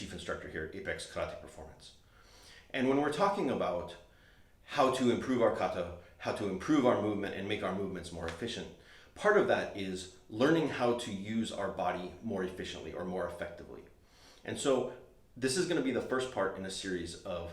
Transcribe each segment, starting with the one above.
chief instructor here at Apex Karate Performance. And when we're talking about how to improve our kata, how to improve our movement and make our movements more efficient, part of that is learning how to use our body more efficiently or more effectively. And so this is going to be the first part in a series of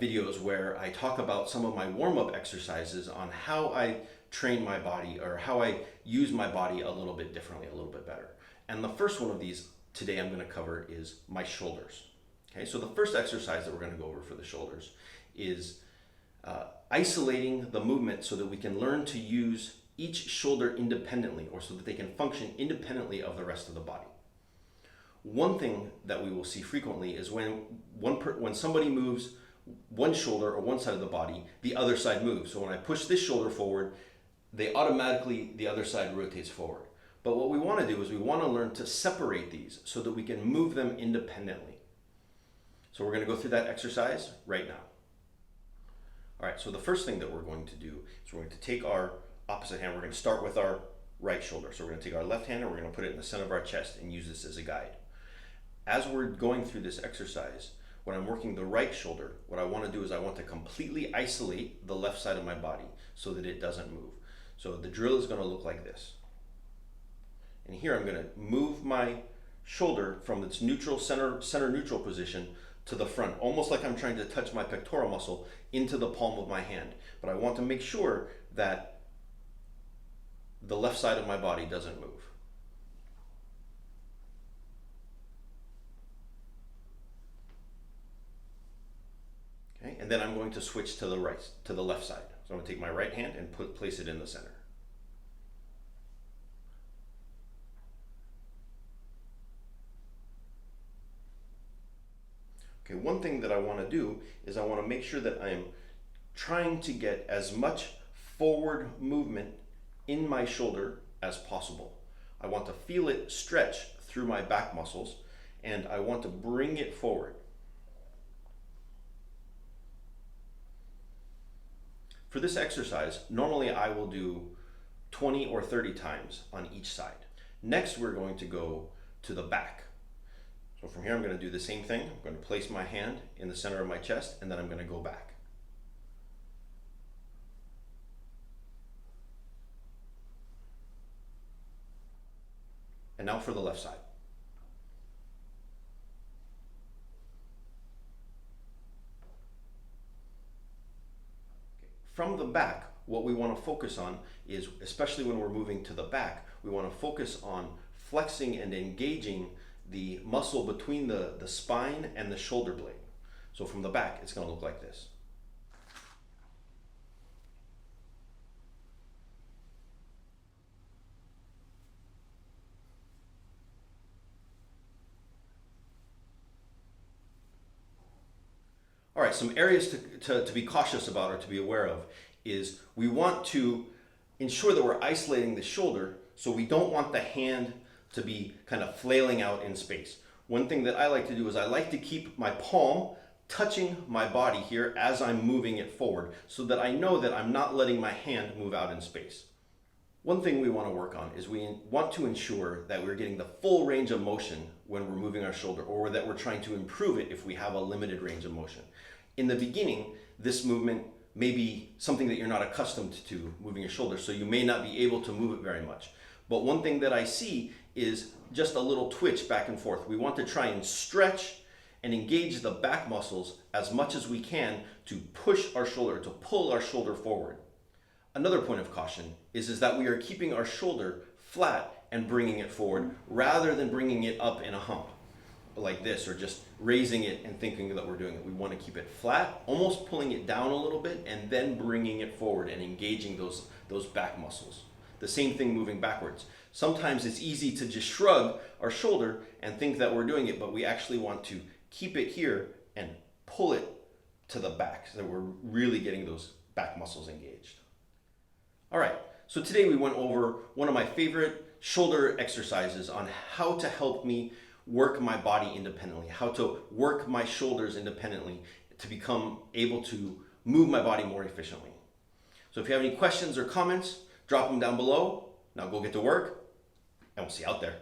videos where I talk about some of my warm-up exercises on how I train my body or how I use my body a little bit differently, a little bit better. And the first one of these today I'm going to cover is my shoulders. Okay, so the first exercise that we're going to go over for the shoulders is isolating the movement so that we can learn to use each shoulder independently, or so that they can function independently of the rest of the body. One thing that we will see frequently is when somebody moves one shoulder or one side of the body, the other side moves. So when I push this shoulder forward, the other side rotates forward. But what we want to do is we want to learn to separate these so that we can move them independently. So we're going to go through that exercise right now. All right, so the first thing that we're going to do is we're going to take our opposite hand. We're going to start with our right shoulder. So we're going to take our left hand and we're going to put it in the center of our chest and use this as a guide. As we're going through this exercise, when I'm working the right shoulder, what I want to do is I want to completely isolate the left side of my body so that it doesn't move. So the drill is going to look like this. And here I'm going to move my shoulder from its neutral center neutral position to the front, almost like I'm trying to touch my pectoral muscle into the palm of my hand. But I want to make sure that the left side of my body doesn't move. Okay, and then I'm going to switch to the left side. So I'm going to take my right hand and place it in the center. Okay, one thing that I want to do is I want to make sure that I'm trying to get as much forward movement in my shoulder as possible. I want to feel it stretch through my back muscles, and I want to bring it forward. For this exercise, normally I will do 20 or 30 times on each side. Next, we're going to go to the back. So from here, I'm going to do the same thing. I'm going to place my hand in the center of my chest, and then I'm going to go back. And now for the left side. From the back, what we want to focus on is, especially when we're moving to the back, we want to focus on flexing and engaging the muscle between the spine and the shoulder blade. So from the back, it's going to look like this. All right, some areas to be cautious about or to be aware of is we want to ensure that we're isolating the shoulder, so we don't want the hand to be kind of flailing out in space. One thing that I like to do is I like to keep my palm touching my body here as I'm moving it forward so that I know that I'm not letting my hand move out in space. One thing we want to work on is we want to ensure that we're getting the full range of motion when we're moving our shoulder, or that we're trying to improve it if we have a limited range of motion. In the beginning, this movement may be something that you're not accustomed to, moving your shoulder, so you may not be able to move it very much. But one thing that I see is just a little twitch back and forth. We want to try and stretch and engage the back muscles as much as we can to push our shoulder, to pull our shoulder forward. Another point of caution is that we are keeping our shoulder flat and bringing it forward rather than bringing it up in a hump like this, or just raising it and thinking that we're doing it. We want to keep it flat, almost pulling it down a little bit, and then bringing it forward and engaging those back muscles. The same thing moving backwards. Sometimes it's easy to just shrug our shoulder and think that we're doing it, but we actually want to keep it here and pull it to the back so that we're really getting those back muscles engaged. All right, so today we went over one of my favorite shoulder exercises on how to help me work my body independently, how to work my shoulders independently to become able to move my body more efficiently. So if you have any questions or comments, drop them down below. Now go get to work, and we'll see you out there.